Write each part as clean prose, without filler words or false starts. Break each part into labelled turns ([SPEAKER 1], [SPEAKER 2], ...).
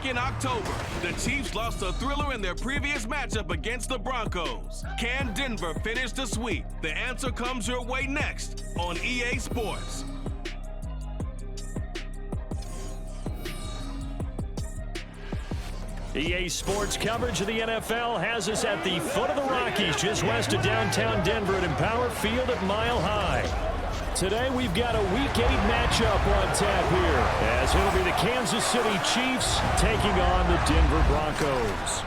[SPEAKER 1] back in October, the Chiefs lost a thriller in their previous matchup against the Broncos. Can Denver finish the sweep? The answer comes your way next on EA Sports.
[SPEAKER 2] EA Sports coverage of the NFL has us at the foot of the Rockies, just west of downtown Denver at Empower Field at Mile High. Today we've got a Week 8 matchup on tap here, as it'll be the Kansas City Chiefs taking on the Denver Broncos.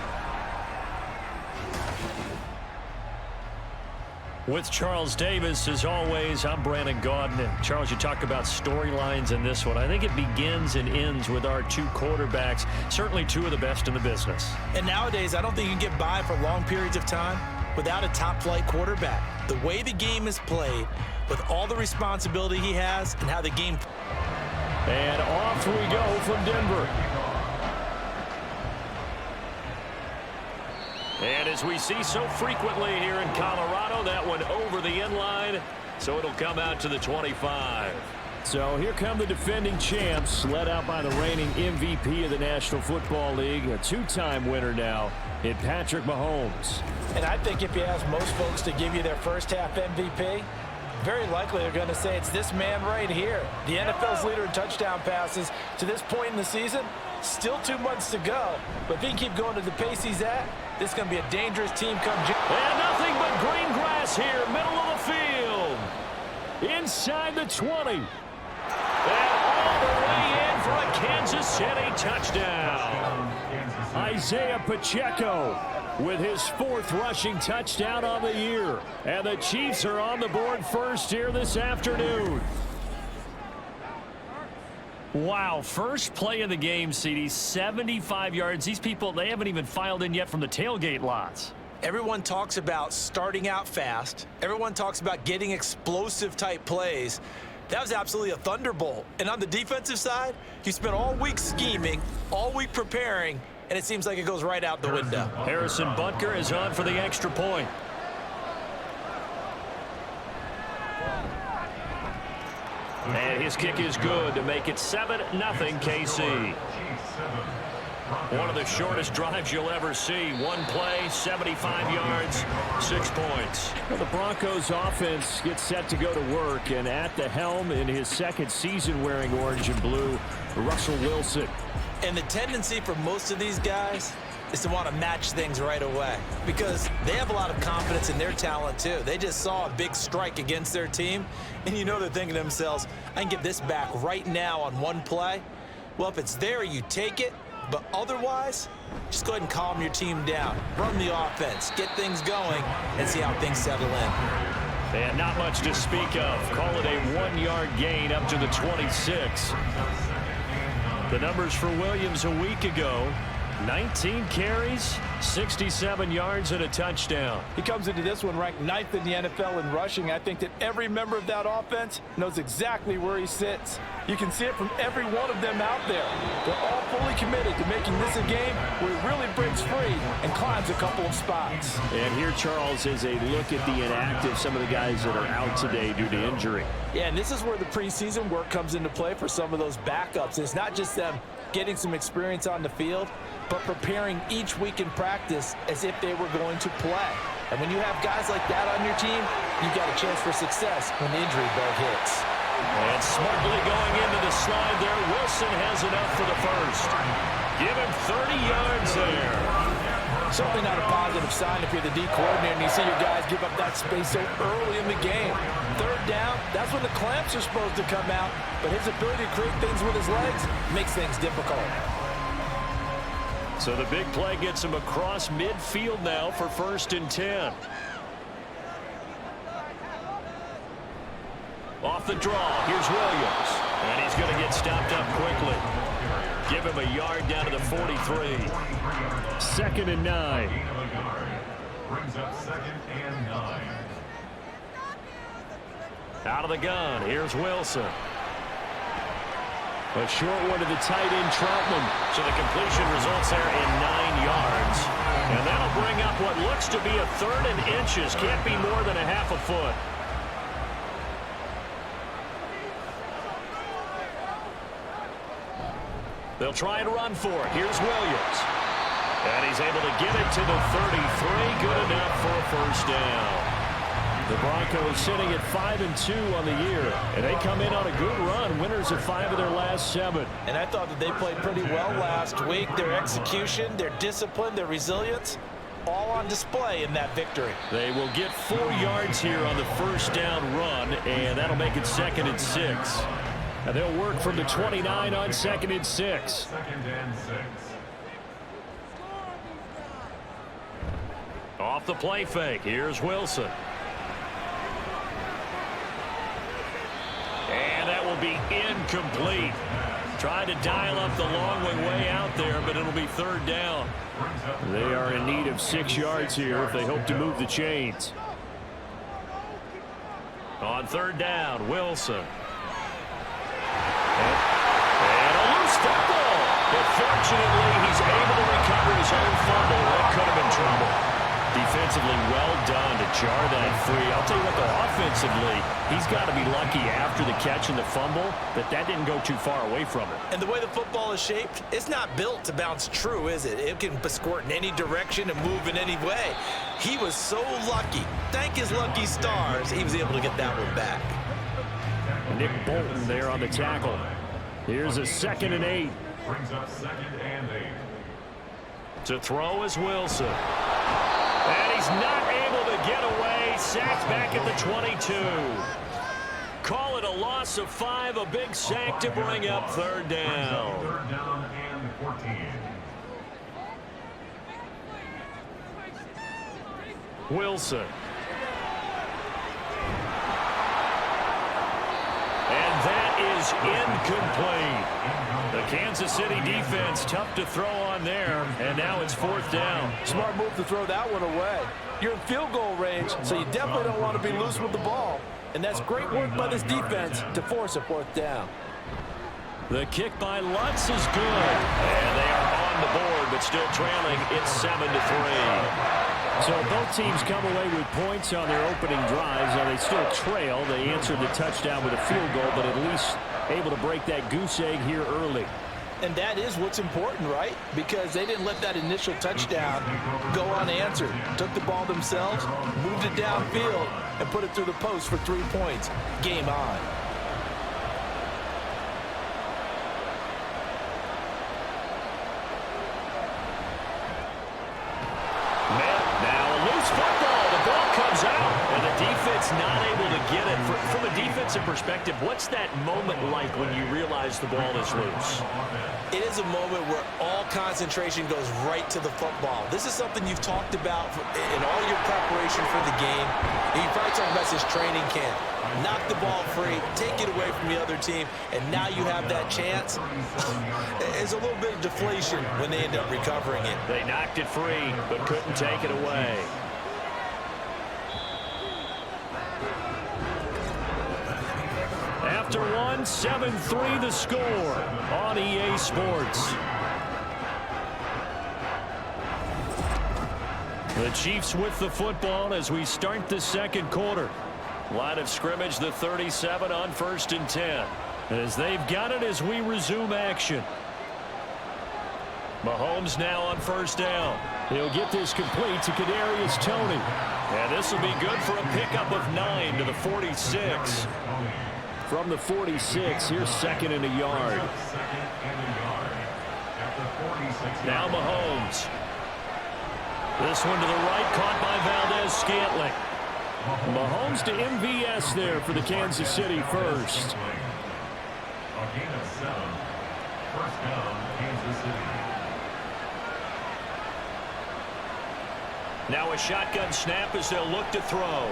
[SPEAKER 2] With Charles Davis, as always, I'm Brandon Gaudin. And Charles, you talk about storylines in this one. I think it begins and ends with our two quarterbacks, certainly two of the best in the business.
[SPEAKER 3] And nowadays, I don't think you can get by for long periods of time without a top-flight quarterback. The way the game is played, with all the responsibility he has, and how the game...
[SPEAKER 2] And off we go from Denver. And as we see so frequently here in Colorado, that one over the end line, so it'll come out to the 25. So here come the defending champs, led out by the reigning MVP of the National Football League, a two-time winner now in Patrick Mahomes.
[SPEAKER 3] And I think if you ask most folks to give you their first-half MVP, very likely they're going to say it's this man right here. The NFL's leader in touchdown passes to this point in the season. Still 2 months to go, but if he can keep going to the pace he's at, this is going to be a dangerous team come June.
[SPEAKER 2] And nothing but green grass here, middle of the field. Inside the 20. And all the way in for a Kansas City touchdown. Isaiah Pacheco with his 4th rushing touchdown on the year. And the Chiefs are on the board first here this afternoon. Wow, first play of the game, CD, 75 yards. These people, they haven't even filed in yet from the tailgate lots.
[SPEAKER 3] Everyone talks about starting out fast. Everyone talks about getting explosive type plays. That was absolutely a thunderbolt. And on the defensive side, you spent all week scheming, all week preparing, and it seems like it goes right out the window.
[SPEAKER 2] Harrison Butker is on for the extra point. And his kick is good to make it 7-0 KC. One of the shortest drives you'll ever see. One play, 75 yards, 6 points. Well, the Broncos offense gets set to go to work, and at the helm in his second season wearing orange and blue, Russell Wilson.
[SPEAKER 3] And the tendency for most of these guys is to want to match things right away because they have a lot of confidence in their talent too. They just saw a big strike against their team, and you know they're thinking to themselves, I can get this back right now on one play. Well, if it's there, you take it, but otherwise, just go ahead and calm your team down. Run the offense, get things going, and see how things settle in.
[SPEAKER 2] And not much to speak of. Call it a 1-yard gain up to the 26. The numbers for Williams a week ago: 19 carries, 67 yards, and a touchdown.
[SPEAKER 3] He comes into this one ranked 9th in the NFL in rushing. I think that every member of that offense knows exactly where he sits. You can see it from every one of them out there. They're all fully committed to making this a game where he really breaks free and climbs a couple of spots.
[SPEAKER 2] And here, Charles, is a look at the inactive, some of the guys that are out today due to injury.
[SPEAKER 3] Yeah, and this is where the preseason work comes into play for some of those backups. It's not just them getting some experience on the field, but preparing each week in practice as if they were going to play. And when you have guys like that on your team, you've got a chance for success when the injury bug hits.
[SPEAKER 2] And smartly going into the slide there, Wilson has enough for the first. Give him 30 yards there.
[SPEAKER 3] Certainly not a positive sign if you're the D coordinator and you see your guys give up that space so early in the game. 3rd down, that's when the clamps are supposed to come out, but his ability to create things with his legs makes things difficult.
[SPEAKER 2] So the big play gets him across midfield now for 1st and 10. Off the draw, here's Williams. And he's going to get stopped up quickly. Give him a yard down to the 43. 2nd and 9.
[SPEAKER 4] Brings up 2nd and 9.
[SPEAKER 2] Out of the gun, here's Wilson. A short one to the tight end, Troutman. So the completion results there in 9 yards. And that'll bring up what looks to be a 3rd and inches. Can't be more than a half a foot. They'll try and run for it. Here's Williams. And he's able to get it to the 33. Good enough for a first down. The Broncos sitting at 5-2 on the year. And they come in on a good run. Winners of 5 of their last 7.
[SPEAKER 3] And I thought that they played pretty well last week. Their execution, their discipline, their resilience, all on display in that victory.
[SPEAKER 2] They will get 4 yards here on the first down run, and that'll make it 2nd and 6. And they'll work from the 29 on 2nd and 6.
[SPEAKER 4] 2nd and 6.
[SPEAKER 2] Off the play fake, here's Wilson. And that will be incomplete. Trying to dial up the long way out there, but it'll be 3rd down. They are in need of 6 yards here if they hope to move the chains. On 3rd down, Wilson. And a loose football. But fortunately, he's able to recover his own fumble. That could have been trouble. Defensively, well done to jar that free. I'll tell you what, though, offensively, he's got to be lucky after the catch and the fumble that didn't go too far away from him.
[SPEAKER 3] And the way the football is shaped, it's not built to bounce true, is it? It can squirt in any direction and move in any way. He was so lucky. Thank his lucky stars, he was able to get that one back.
[SPEAKER 2] Nick Bolton there on the tackle. Here's a 2nd and 8.
[SPEAKER 4] Brings up 2nd and 8.
[SPEAKER 2] To throw is Wilson. And he's not able to get away. Sacked back at the 22. Call it a loss of 5. A big sack to bring up 3rd down.
[SPEAKER 4] 3rd down and 14.
[SPEAKER 2] Wilson. And that is incomplete. The Kansas City defense tough to throw on there, and now it's 4th down.
[SPEAKER 5] Smart move to throw that one away. You're in field goal range, so you definitely don't want to be loose with the ball. And that's great work by this defense to force a 4th down.
[SPEAKER 2] The kick by Lutz is good. And they are on the board, but still trailing. It's 7-3. So both teams come away with points on their opening drives. Now they still trail. They answered the touchdown with a field goal, but at least able to break that goose egg here early.
[SPEAKER 5] And that is what's important, right? Because they didn't let that initial touchdown go unanswered. Took the ball themselves, moved it downfield, and put it through the post for 3 points. Game on.
[SPEAKER 2] Not able to get it. From a defensive perspective, what's that moment like when you realize the ball is loose?
[SPEAKER 3] It is a moment where all concentration goes right to the football. This is something you've talked about in all your preparation for the game. You probably talked about this training camp. Knock the ball free, take it away from the other team, and now you have that chance. It's a little bit of deflation when they end up recovering it.
[SPEAKER 2] They knocked it free, but couldn't take it away. After 7-3 the score on EA Sports. The Chiefs with the football as we start the 2nd quarter. Line of scrimmage, the 37 on 1st and 10. As they've got it as we resume action. Mahomes now on 1st down. He'll get this complete to Kadarius Toney. And this will be good for a pickup of 9 to the 46. From the 46, here's 2nd and a yard. Now Mahomes. This one to the right, caught by Valdez-Scantling. Mahomes to MVS there for the Kansas City first.
[SPEAKER 4] A gain of 7. 1st down, Kansas City.
[SPEAKER 2] Now a shotgun snap as they'll look to throw.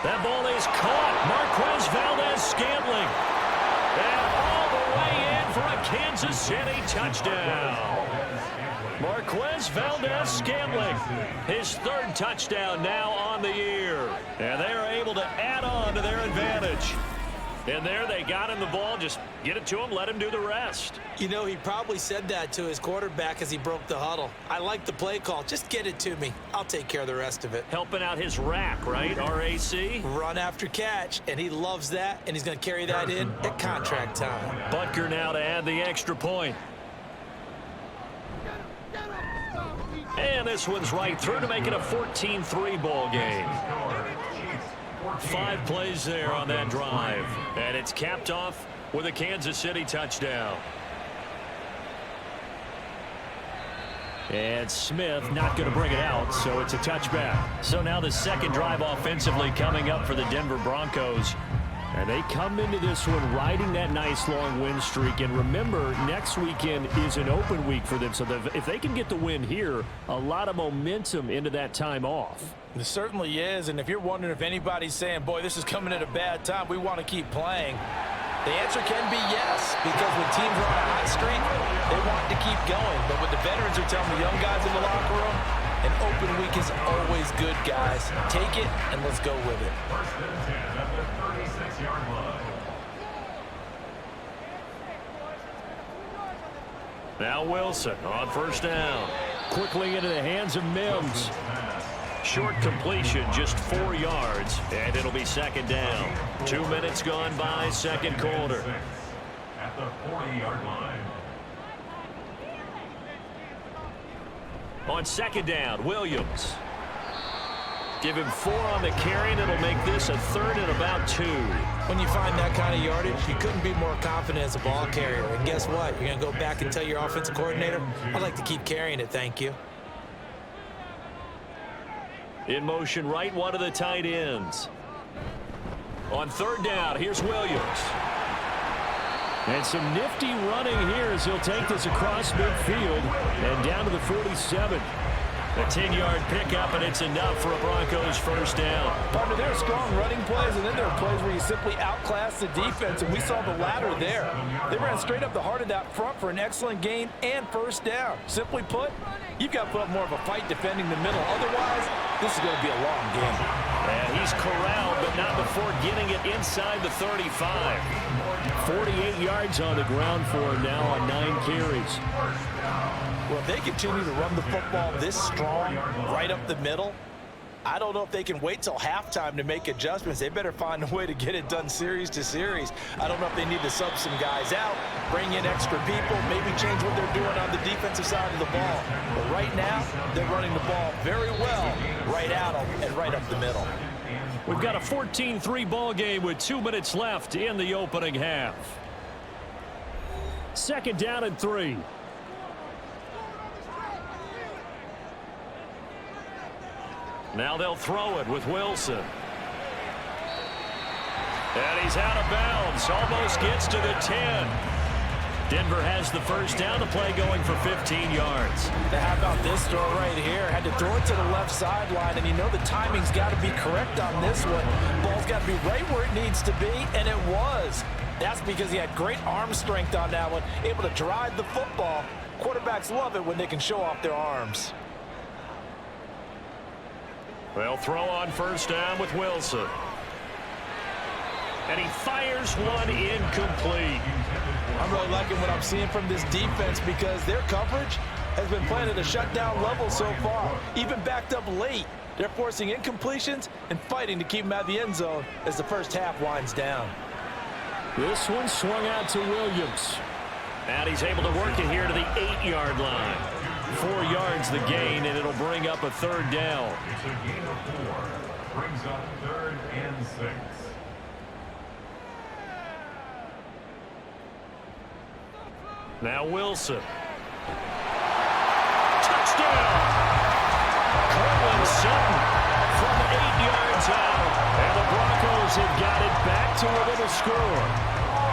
[SPEAKER 2] That ball is caught. Marquez Valdez-Scantling. And all the way in for a Kansas City touchdown. Marquez Valdez-Scantling. His 3rd touchdown now on the year. And they are able to add on to their advantage. And there they got him the ball. Just get it to him, let him do the rest.
[SPEAKER 3] You know, he probably said that to his quarterback as he broke the huddle. I like the play call. Just get it to me. I'll take care of the rest of it.
[SPEAKER 2] Helping out his rack, right? RAC?
[SPEAKER 3] Run after catch, and he loves that, and he's going to carry that in at contract time.
[SPEAKER 2] Butker now to add the extra point. And this one's right through to make it a 14-3 ball game. 5 plays there on that drive. And it's capped off with a Kansas City touchdown. And Smith not going to bring it out, so it's a touchback. So now the second drive offensively coming up for the Denver Broncos. And they come into this one riding that nice long win streak. And remember, next weekend is an open week for them. So if they can get the win here, a lot of momentum into that time off.
[SPEAKER 5] It certainly is. And if you're wondering if anybody's saying, boy, this is coming at a bad time, we want to keep playing, the answer can be yes. Because when teams are on a hot streak, they want to keep going. But what the veterans are telling the young guys in the locker room, an open week is always good, guys. Take it, and let's go with it.
[SPEAKER 4] First and 10 at the 36-yard line.
[SPEAKER 2] Now Wilson on first down. Quickly into the hands of Mims. Short completion, just 4 yards, and it'll be second down. 2 minutes gone by, second quarter.
[SPEAKER 4] At the 40-yard line.
[SPEAKER 2] On second down, Williams. Give him 4 on the carry, and it'll make this a 3rd and about 2.
[SPEAKER 3] When you find that kind of yardage, you couldn't be more confident as a ball carrier. And guess what? You're going to go back and tell your offensive coordinator, I'd like to keep carrying it, thank you.
[SPEAKER 2] In motion right, one of the tight ends. On third down, here's Williams. And some nifty running here as he'll take this across midfield and down to the 47. A 10-yard pickup, and it's enough for a Broncos first down.
[SPEAKER 5] Partner, there are strong running plays, and then there are plays where you simply outclass the defense, and we saw the latter there. They ran straight up the heart of that front for an excellent gain and first down. Simply put, you've got to put up more of a fight defending the middle. Otherwise, this is going to be a long game.
[SPEAKER 2] And he's corralled, but not before getting it inside the 35. 48 yards on the ground for him now on 9 carries.
[SPEAKER 5] Well, if they continue to run the football this strong, right up the middle, I don't know if they can wait till halftime to make adjustments. They better find a way to get it done series to series. I don't know if they need to sub some guys out, bring in extra people, maybe change what they're doing on the defensive side of the ball. But right now, they're running the ball very well right at them and right up the middle.
[SPEAKER 2] We've got a 14-3 ball game with 2 minutes left in the opening half. Second down and 3. Now they'll throw it with Wilson. And he's out of bounds. Almost gets to the 10. Denver has the first down. The play going for 15 yards.
[SPEAKER 5] Now how about this throw right here? Had to throw it to the left sideline, and you know the timing's got to be correct on this one. Ball's got to be right where it needs to be, and it was. That's because he had great arm strength on that one, able to drive the football. Quarterbacks love it when they can show off their arms.
[SPEAKER 2] They'll throw on first down with Wilson. And he fires one incomplete.
[SPEAKER 5] I'm really liking what I'm seeing from this defense because their coverage has been playing at a shutdown level so far. Even backed up late, they're forcing incompletions and fighting to keep them out of the end zone as the first half winds down.
[SPEAKER 2] This one swung out to Williams. And he's able to work it here to the 8-yard line. 4 yards the gain, and it'll bring up a third down.
[SPEAKER 4] It's a gain of 4. Brings up 3rd and 6.
[SPEAKER 2] Now Wilson. Touchdown! Cortland Sutton from 8 yards out. And the Broncos have got it back to within a score.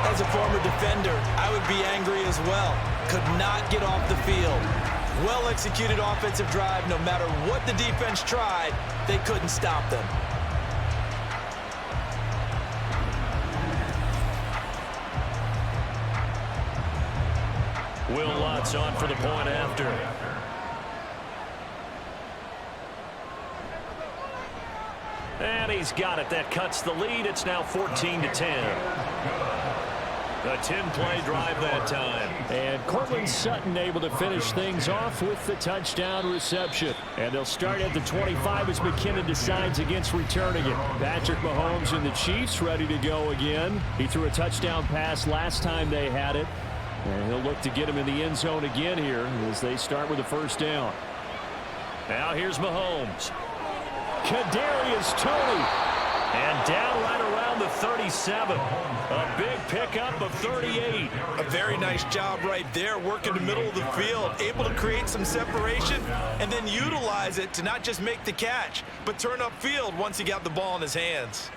[SPEAKER 3] As a former defender, I would be angry as well. Could not get off the field. Well-executed offensive drive. No matter what the defense tried, they couldn't stop them.
[SPEAKER 2] Will Lutz on for the point after. And he's got it. That cuts the lead. It's now 14-10. A 10-play drive that time. And Cortland Sutton able to finish things off with the touchdown reception. And they'll start at the 25 as McKinnon decides against returning it. Patrick Mahomes and the Chiefs ready to go again. He threw a touchdown pass last time they had it. And he'll look to get him in the end zone again here as they start with the first down. Now here's Mahomes. Kadarius Toney. And down right around the 37. A big pickup of 38.
[SPEAKER 3] A very nice job right there, working the middle of the field, able to create some separation and then utilize it to not just make the catch, but turn upfield once he got the ball in his hands.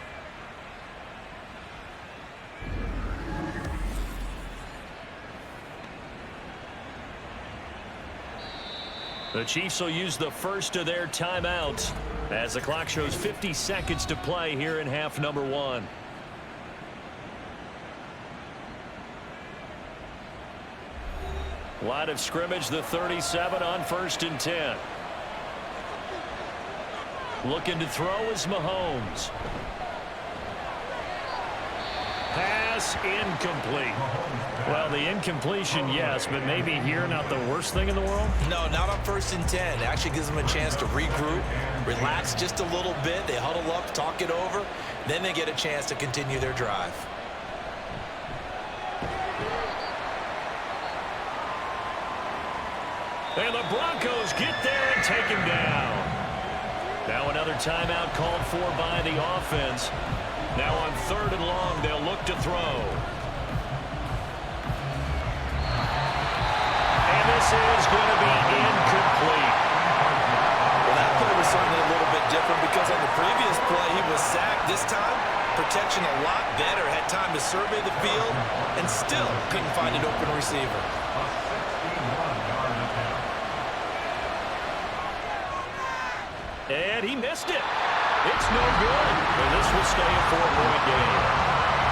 [SPEAKER 2] The Chiefs will use the first of their timeouts as the clock shows 50 seconds to play here in half number 1. Line of scrimmage, the 37 on 1st and 10. Looking to throw is Mahomes. Pass incomplete. Well, the incompletion, yes, but maybe here not the worst thing in the world?
[SPEAKER 3] No, not on 1st and 10. It actually gives them a chance to regroup, relax just a little bit. They huddle up, talk it over. Then they get a chance to continue their drive.
[SPEAKER 2] And the Broncos get there and take him down. Now another timeout called for by the offense. Now on 3rd and long, they'll look to throw. And this is going to be incomplete.
[SPEAKER 3] Well, that play was certainly a little bit different because on the previous play, he was sacked. This time, protection a lot better. Had time to survey the field and still couldn't find an open receiver.
[SPEAKER 2] And he missed it. It's no good. And this will stay a 4-point game.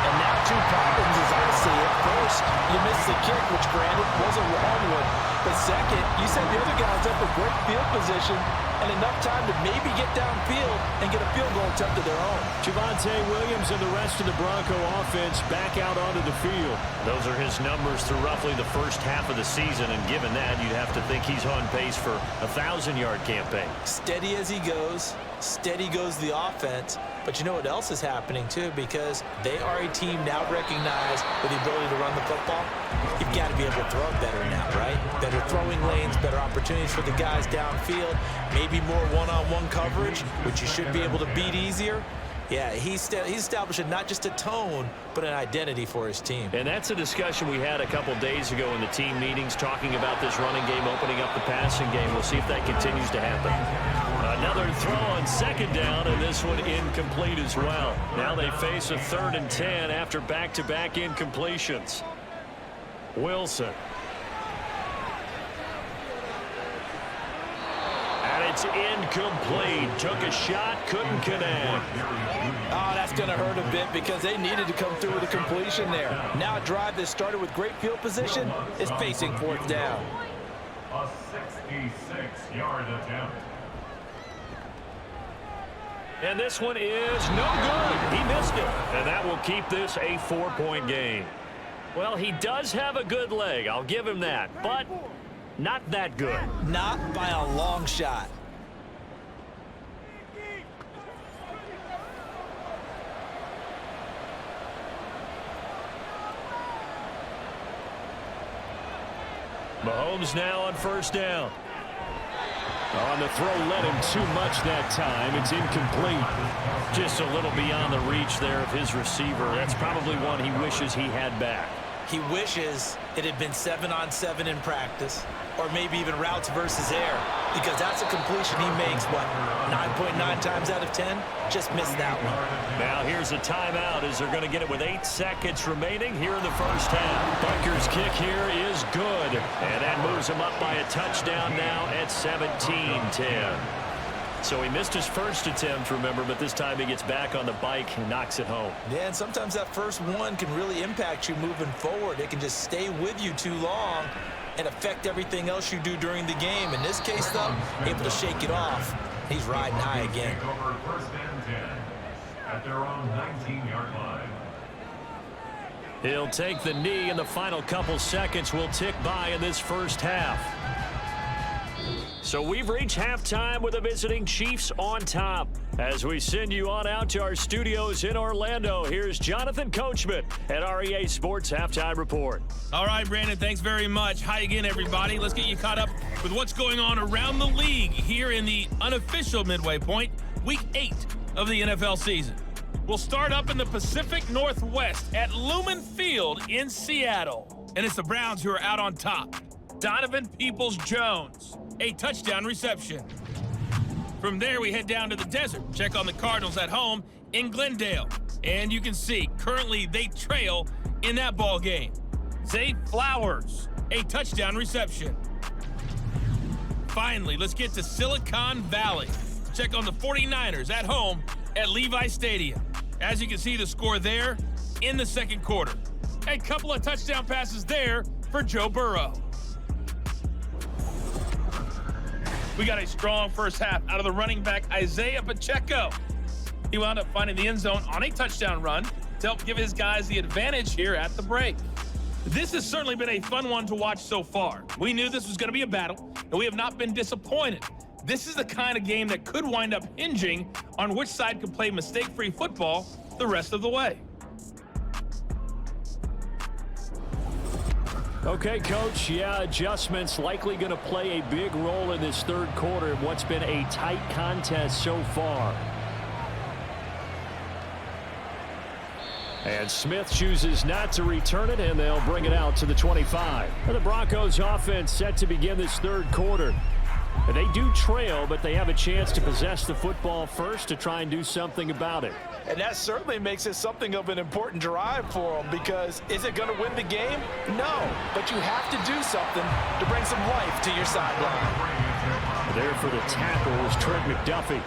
[SPEAKER 5] And now 2 problems as I see it. First, you missed the kick, which granted was a long one. But second, you set the other guys up with great field position and enough time to maybe get downfield and get a field goal attempt of their own.
[SPEAKER 2] Javonte Williams and the rest of the Bronco offense back out onto the field. Those are his numbers through roughly the first half of the season, and given that, you'd have to think he's on pace for a 1,000-yard campaign.
[SPEAKER 3] Steady as he goes. Steady goes the offense. But you know what else is happening, too, because they are a team now recognized with the ability to run the football. You've got to be able to throw better now, right? Better throwing lanes, better opportunities for the guys downfield, maybe more one-on-one coverage, which you should be able to beat easier. Yeah, he's establishing not just a tone, but an identity for his team.
[SPEAKER 2] And that's a discussion we had a couple days ago in the team meetings, talking about this running game opening up the passing game. We'll see if that continues to happen. Another throw on 2nd down, and this one incomplete as well. Now they face a 3rd and 10 after back-to-back incompletions. Wilson. And it's incomplete. Took a shot, couldn't connect.
[SPEAKER 5] Oh, that's going to hurt a bit because they needed to come through with a completion there. Now a drive that started with great field position is facing 4th down.
[SPEAKER 4] A 66-yard attempt.
[SPEAKER 2] And this one is no good. He missed it. And that will keep this a 4-point game. Well, he does have a good leg. I'll give him that. But not that good.
[SPEAKER 3] Not by a long shot.
[SPEAKER 2] Mahomes now on 1st down. On the throw, led him too much that time. It's incomplete. Just a little beyond the reach there of his receiver. That's probably one he wishes he had back.
[SPEAKER 3] He wishes it had been 7-on-7 in practice, or maybe even routes versus air, because that's a completion he makes, what, 9.9 times out of 10? Just missed that one.
[SPEAKER 2] Now here's a timeout as they're going to get it with 8 seconds remaining here in the first half. Bucker's kick here is good, and that moves him up by a touchdown now at 17-10. So he missed his first attempt, remember, but this time he gets back on the bike and knocks it home.
[SPEAKER 3] Yeah, and sometimes that first one can really impact you moving forward. It can just stay with you too long and affect everything else you do during the game. In this case, though, able to shake it off. He's riding high again.
[SPEAKER 4] Take over 1st and 10. at their own 19-yard line.
[SPEAKER 2] He'll take the knee, and the final couple seconds will tick by in this first half. So we've reached halftime with the visiting Chiefs on top. As we send you on out to our studios in Orlando, here's Jonathan Coachman at our EA Sports Halftime Report.
[SPEAKER 6] All right, Brandon, thanks very much. Hi again, everybody. Let's get you caught up with what's going on around the league here in the unofficial midway point, Week 8 of the NFL season. We'll start up in the Pacific Northwest at Lumen Field in Seattle. And it's the Browns who are out on top. Donovan Peoples-Jones, a touchdown reception. From there, we head down to the desert. Check on the Cardinals at home in Glendale. And you can see, currently they trail in that ball game. Zay Flowers, a touchdown reception. Finally, let's get to Silicon Valley. Check on the 49ers at home at Levi Stadium. As you can see, the score there in the second quarter. A couple of touchdown passes there for Joe Burrow. We got a strong first half out of the running back, Isaiah Pacheco. He wound up finding the end zone on a touchdown run to help give his guys the advantage here at the break. This has certainly been a fun one to watch so far. We knew this was going to be a battle, and we have not been disappointed. This is the kind of game that could wind up hinging on which side could play mistake-free football the rest of the way.
[SPEAKER 2] Okay, Coach, adjustments likely going to play a big role in this third quarter in what's been a tight contest so far. And Smith chooses not to return it, and they'll bring it out to the 25. And the Broncos offense set to begin this third quarter. And they do trail, but they have a chance to possess the football first to try and do something about it.
[SPEAKER 5] And that certainly makes it something of an important drive for them, because is it going to win the game? No, but you have to do something to bring some life to your sideline.
[SPEAKER 2] There for the tackle was Trent McDuffie.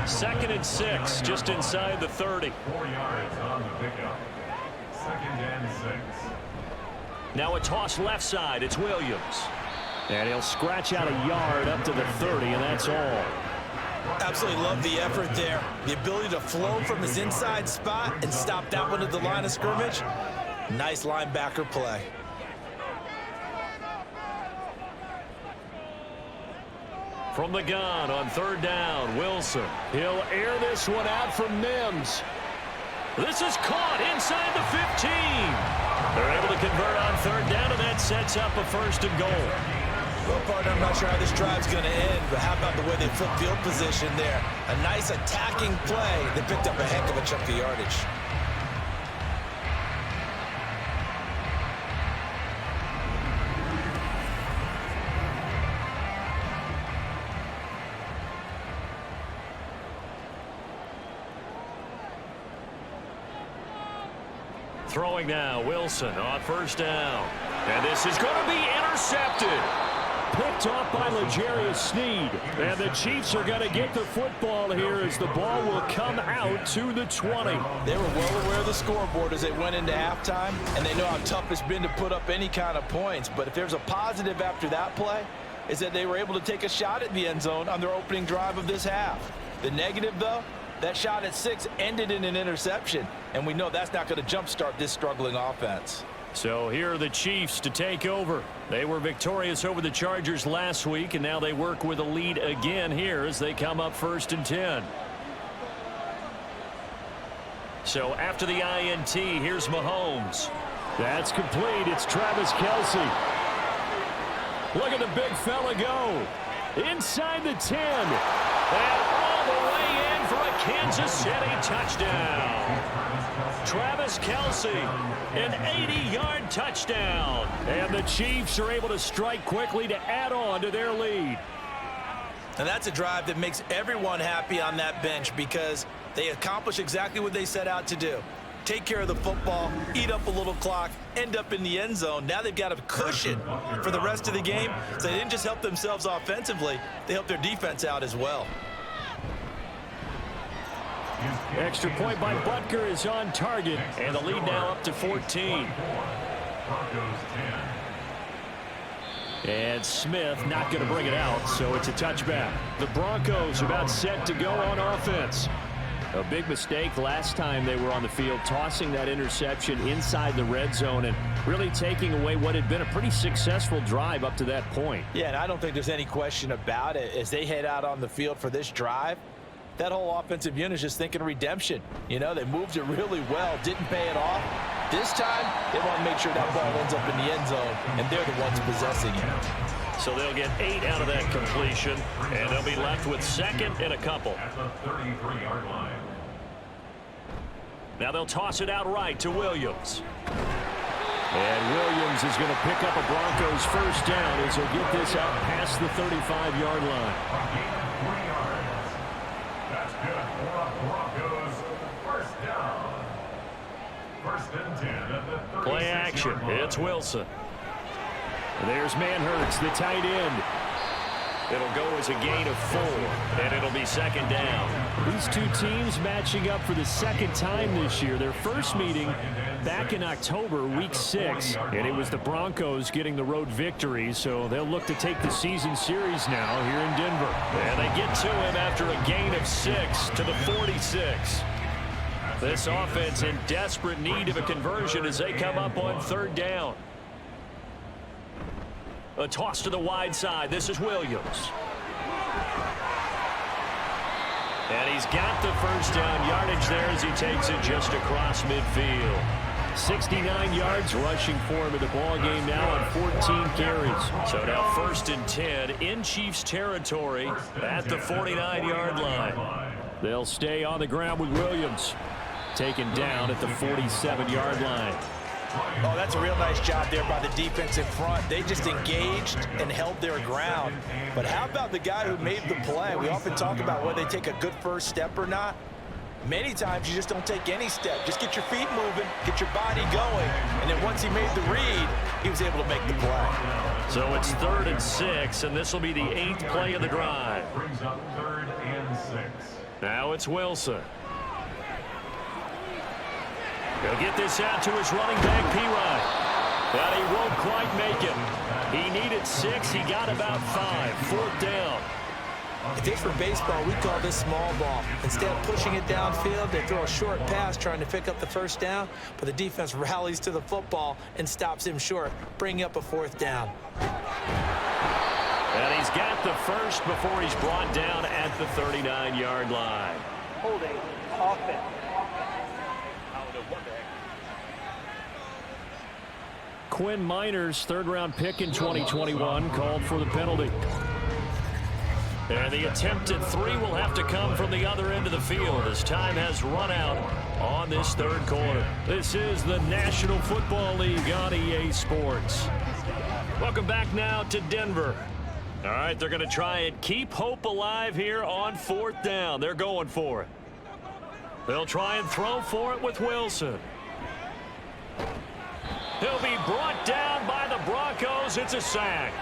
[SPEAKER 2] 2nd and 6, just inside the 30.
[SPEAKER 4] 4 yards on the pickup. 2nd and 6.
[SPEAKER 2] Now a toss left side, it's Williams. And he'll scratch out a yard up to the 30, and that's all.
[SPEAKER 3] Absolutely love the effort there. The ability to flow from his inside spot and stop that one at the line of scrimmage. Nice linebacker play.
[SPEAKER 2] From the gun on 3rd down, Wilson. He'll air this one out for Mims. This is caught inside the 15. They're able to convert on 3rd down, and that sets up a 1st and goal.
[SPEAKER 3] Well, partner, I'm not sure how this drive's going to end, but how about the way they flip field position there? A nice attacking play. They picked up a heck of a chunk of yardage.
[SPEAKER 2] Throwing now, Wilson on 1st down. And this is going to be intercepted. Picked off by L'Jarius Sneed. And the Chiefs are going to get the football here as the ball will come out to the 20.
[SPEAKER 5] They were well aware of the scoreboard as they went into halftime, and they know how tough it's been to put up any kind of points. But if there's a positive after that play, is that they were able to take a shot at the end zone on their opening drive of this half. The negative, though, that shot at 6 ended in an interception, and we know that's not going to jumpstart this struggling offense.
[SPEAKER 2] So here are the Chiefs to take over. They were victorious over the Chargers last week, and now they work with a lead again here as they come up 1st and 10. So after the INT, here's Mahomes. That's complete. It's Travis Kelce. Look at the big fella go. Inside the 10. And all the way in for a Kansas City touchdown. Travis Kelce, an 80-yard touchdown. And the Chiefs are able to strike quickly to add on to their lead.
[SPEAKER 3] And that's a drive that makes everyone happy on that bench because they accomplish exactly what they set out to do. Take care of the football, eat up a little clock, end up in the end zone. Now they've got a cushion for the rest of the game. So they didn't just help themselves offensively, they helped their defense out as well.
[SPEAKER 2] Extra point by Butker is on target, and the lead now up to 14. And Smith not going to bring it out, so it's a touchback. The Broncos about set to go on offense. A big mistake last time they were on the field, tossing that interception inside the red zone and really taking away what had been a pretty successful drive up to that point.
[SPEAKER 5] Yeah, and I don't think there's any question about it. As they head out on the field for this drive, that whole offensive unit is just thinking redemption. You know, they moved it really well, didn't pay it off. This time, they want to make sure that ball ends up in the end zone, and they're the ones possessing it.
[SPEAKER 2] So they'll get 8 out of that completion, and they'll be left with second and a couple.
[SPEAKER 4] At the 33-yard line.
[SPEAKER 2] Now they'll toss it out right to Williams. And Williams is going to pick up a Broncos first down as he'll get this out past the 35-yard line.
[SPEAKER 4] That's good for the Broncos. First down. First and 10 at the 36-yard
[SPEAKER 2] Play action.
[SPEAKER 4] line.
[SPEAKER 2] It's Wilson. There's Manhurts, the tight end. It'll go as a gain of 4, and it'll be second down. These two teams matching up for the second time this year. Their first meeting back in October, week 6, and it was the Broncos getting the road victory, so they'll look to take the season series now here in Denver. And they get to him after a gain of 6 to the 46. This offense in desperate need of a conversion as they come up on third down. A toss to the wide side. This is Williams. And he's got the first down yardage there as he takes it just across midfield. 69 yards rushing for him in the ball game now on 14 carries. So now first and 10 in Chiefs territory at the 49-yard line. They'll stay on the ground with Williams. Taken down at the 47-yard line.
[SPEAKER 5] Oh, that's a real nice job there by the defense in front. They just engaged and held their ground. But how about the guy who made the play? We often talk about whether they take a good first step or not. Many times you just don't take any step. Just get your feet moving, get your body going, and then once he made the read, he was able to make the play.
[SPEAKER 2] So it's 3rd and 6, and this will be the 8th play of the drive.
[SPEAKER 4] Brings up 3rd and 6.
[SPEAKER 2] Now it's Wilson. He'll get this out to his running back, P-Ryan. But he won't quite make it. He needed 6. He got about 5. 4th down.
[SPEAKER 3] If it's for baseball, we call this small ball. Instead of pushing it downfield, they throw a short pass trying to pick up the first down, but the defense rallies to the football and stops him short, bringing up a 4th down.
[SPEAKER 2] And he's got the first before he's brought down at the 39-yard line.
[SPEAKER 7] Holding offense.
[SPEAKER 2] Quinn Miners, 3rd-round pick in 2021, called for the penalty. And the attempted 3 will have to come from the other end of the field as time has run out on this 3rd quarter. This is the National Football League on EA Sports. Welcome back now to Denver. All right, they're going to try and keep hope alive here on 4th down. They're going for it. They'll try and throw for it with Wilson. He'll be brought down by the Broncos. It's a sack.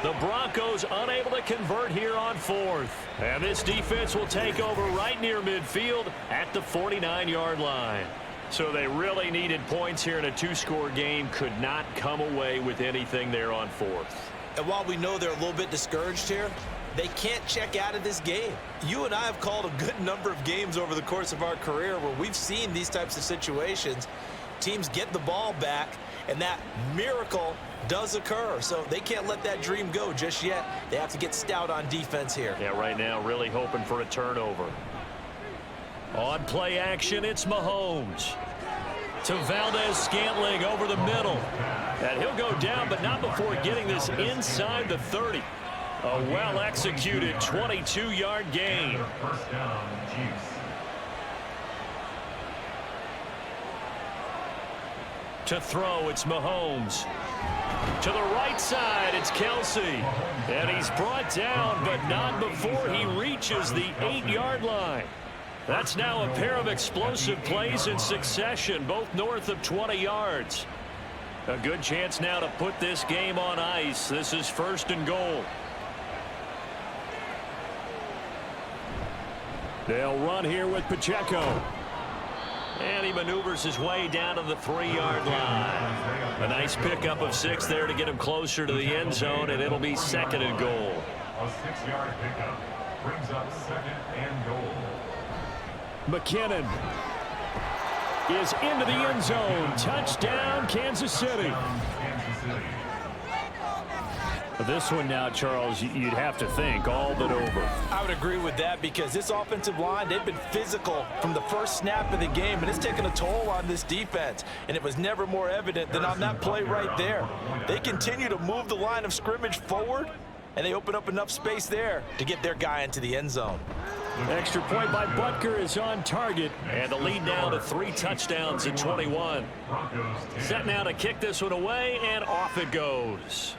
[SPEAKER 2] The Broncos unable to convert here on 4th. And this defense will take over right near midfield at the 49-yard line. So they really needed points here in a 2-score game. Could not come away with anything there on 4th.
[SPEAKER 3] And while we know they're a little bit discouraged here, they can't check out of this game. You and I have called a good number of games over the course of our career where we've seen these types of situations. Teams get the ball back, and that miracle does occur. So they can't let that dream go just yet. They have to get stout on defense here.
[SPEAKER 2] Yeah, right now really hoping for a turnover. On play action, it's Mahomes. To Valdez-Scantling over the middle. And he'll go down, but not before getting this inside the 30. A well-executed 22-yard gain.
[SPEAKER 4] First down, Chiefs.
[SPEAKER 2] To throw, it's Mahomes. To the right side, it's Kelsey. And he's brought down, but not before he reaches the 8-yard line. That's now a pair of explosive plays in succession, both north of 20 yards. A good chance now to put this game on ice. This is 1st and goal. They'll run here with Pacheco. And he maneuvers his way down to the 3-yard line. A nice pickup of 6 there to get him closer to the end zone, and it'll be 2nd and goal.
[SPEAKER 4] A 6-yard pickup brings up 2nd and goal.
[SPEAKER 2] McKinnon is into the end zone. Touchdown, Kansas City. This one now, Charles, you'd have to think all but over.
[SPEAKER 5] I would agree with that because this offensive line, they've been physical from the first snap of the game, and it's taken a toll on this defense. And it was never more evident than on that play right there. They continue to move the line of scrimmage forward, and they open up enough space there to get their guy into the end zone.
[SPEAKER 2] Extra point by Butker is on target, and the lead now to 3 touchdowns in 21. Set now to kick this one away, and off it goes.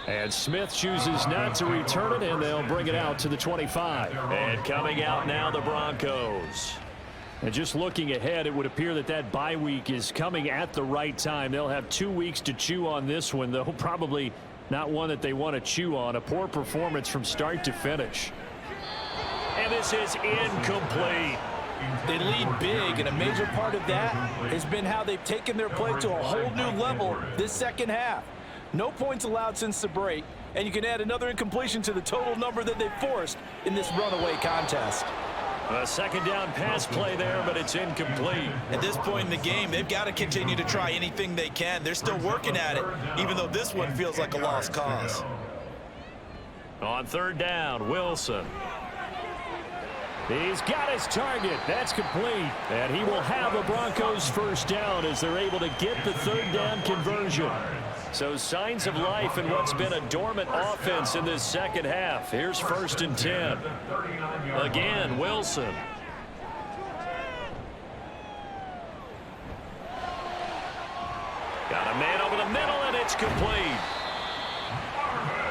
[SPEAKER 2] And Smith chooses not to return it, and they'll bring it out to the 25. And coming out now, the Broncos. And just looking ahead, it would appear that that bye week is coming at the right time. They'll have 2 weeks to chew on this one, though probably not one that they want to chew on. A poor performance from start to finish. And this is incomplete.
[SPEAKER 5] They lead big, and a major part of that has been how they've taken their play to a whole new level this second half. No points allowed since the break, and you can add another incompletion to the total number that they've forced in this runaway contest.
[SPEAKER 2] A second down pass play there, but it's incomplete.
[SPEAKER 3] At this point in the game, they've got to continue to try anything they can. They're still working at it, even though this one feels like a lost cause.
[SPEAKER 2] On third down, Wilson. He's got his target. That's complete. And he will have the Broncos first down as they're able to get the third down conversion. So signs of life in what's been a dormant offense in this second half. Here's 1st and 10. Again, Wilson. Got a man over the middle, and it's complete.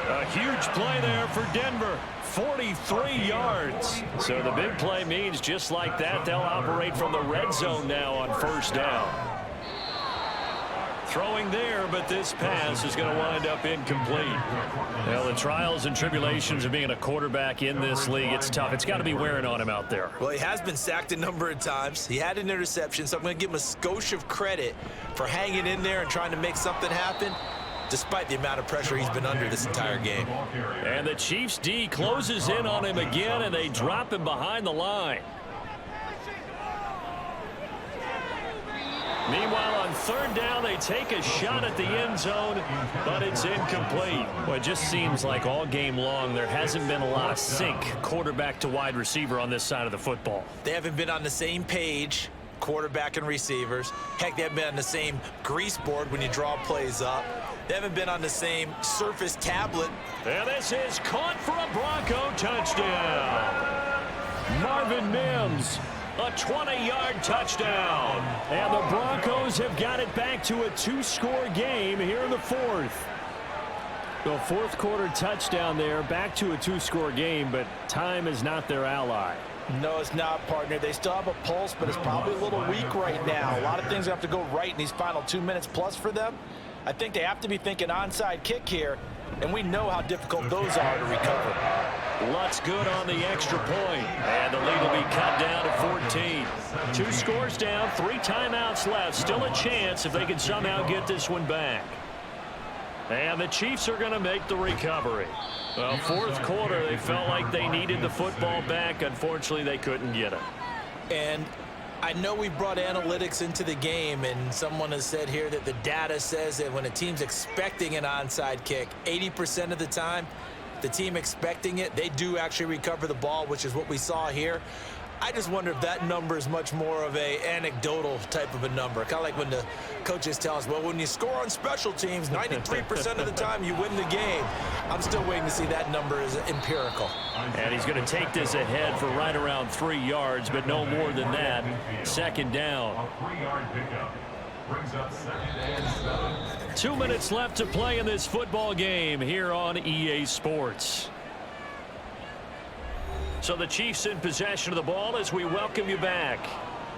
[SPEAKER 2] A huge play there for Denver. 43 yards. So the big play means just like that, they'll operate from the red zone now on first down. Throwing there, but this pass is going to wind up incomplete. Well, the trials and tribulations of being a quarterback in this league, it's tough. It's got to be wearing on him out there.
[SPEAKER 3] Well, he has been sacked a number of times. He had an interception, so I'm going to give him a skosh of credit for hanging in there and trying to make something happen, despite the amount of pressure he's been under this entire game.
[SPEAKER 2] And the Chiefs D closes in on him again, and they drop him behind the line. Meanwhile, on third down, they take a shot at the end zone, but it's incomplete. Well, it just seems like all game long there hasn't been a lot of sync quarterback to wide receiver on this side of the football.
[SPEAKER 3] They haven't been on the same page, quarterback and receivers. Heck, they haven't been on the same grease board when you draw plays up. They haven't been on the same surface tablet.
[SPEAKER 2] And this is caught for a Bronco touchdown. Marvin Mims. A 20-yard touchdown. And the Broncos have got it back to a 2-score game here in the fourth. The fourth quarter touchdown there, back to a 2-score game, but time is not their ally.
[SPEAKER 5] No, it's not, partner. They still have a pulse, but it's probably a little weak right now. A lot of things have to go right in these final 2 minutes plus for them. I think they have to be thinking onside kick here, and we know how difficult those are to recover.
[SPEAKER 2] Lutz good on the extra point, and the lead will be cut down to 14. 2 scores down, 3 timeouts left. Still a chance if they can somehow get this one back. And the Chiefs are going to make the recovery. Well, fourth quarter, they felt like they needed the football back. Unfortunately, they couldn't get it.
[SPEAKER 3] And I know we brought analytics into the game, and someone has said here that the data says that when a team's expecting an onside kick, 80% of the time, the team expecting it, they do actually recover the ball, which is what we saw here. I just wonder if that number is much more of a anecdotal type of a number. Kind of like when the coaches tell us, well, when you score on special teams, 93% of the time you win the game. I'm still waiting to see that number is empirical.
[SPEAKER 2] And he's going to take this ahead for right around 3 yards, but no more than that. Second down.
[SPEAKER 4] A 3-yard pickup brings up 2nd and 7.
[SPEAKER 2] 2 minutes left to play in this football game here on EA Sports. So the Chiefs in possession of the ball as we welcome you back.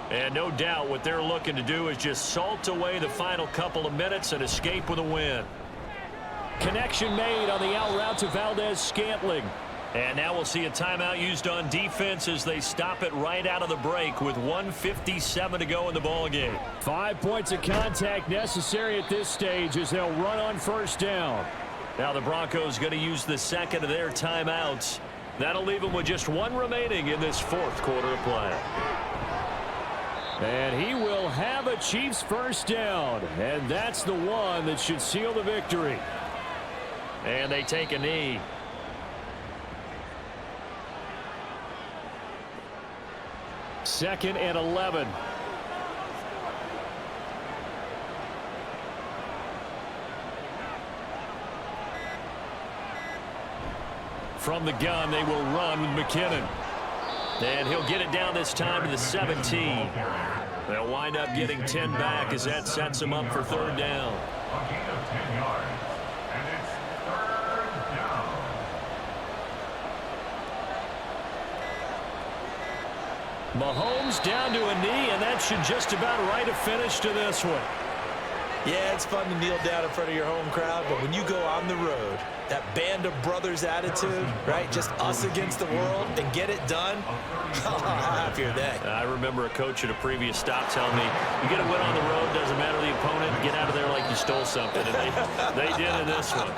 [SPEAKER 2] And no doubt what they're looking to do is just salt away the final couple of minutes and escape with a win. Connection made on the out route to Valdez-Scantling. And now we'll see a timeout used on defense as they stop it right out of the break with 1:57 to go in the ball game. 5 points of contact necessary at this stage as they'll run on first down. Now the Broncos going to use the second of their timeouts That'll leave him with just one remaining in this fourth quarter of play. And he will have a Chiefs first down. And that's the one that should seal the victory. And they take a knee. Second and 11. From the gun, they will run with McKinnon. And he'll get it down this time to the 17. They'll wind up getting 10 back as that sets him up for third down.
[SPEAKER 4] A gain of 10 yards. And it's third down.
[SPEAKER 2] Mahomes down to a knee, and that should just about write a finish to this one.
[SPEAKER 3] Yeah, it's fun to kneel down in front of your home crowd, but when you go on the road, that band of brothers attitude, right? Just us against the world and get it done. How happy are they?
[SPEAKER 2] I remember a coach at a previous stop telling me, you get a win on the road, doesn't matter the opponent, get out of there like you stole something. And they did in this one.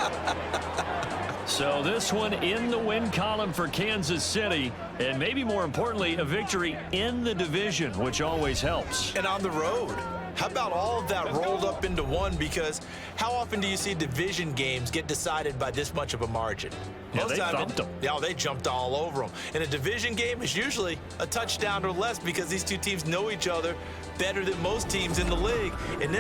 [SPEAKER 2] So this one in the win column for Kansas City, and maybe more importantly, a victory in the division, which always helps.
[SPEAKER 3] And on the road. How about all of that rolled up into one? Because how often do you see division games get decided by this much of a margin?
[SPEAKER 2] Yeah, they thumped them.
[SPEAKER 3] Yeah, they jumped all over them. And a division game is usually a touchdown or less because these two teams know each other better than most teams in the league. And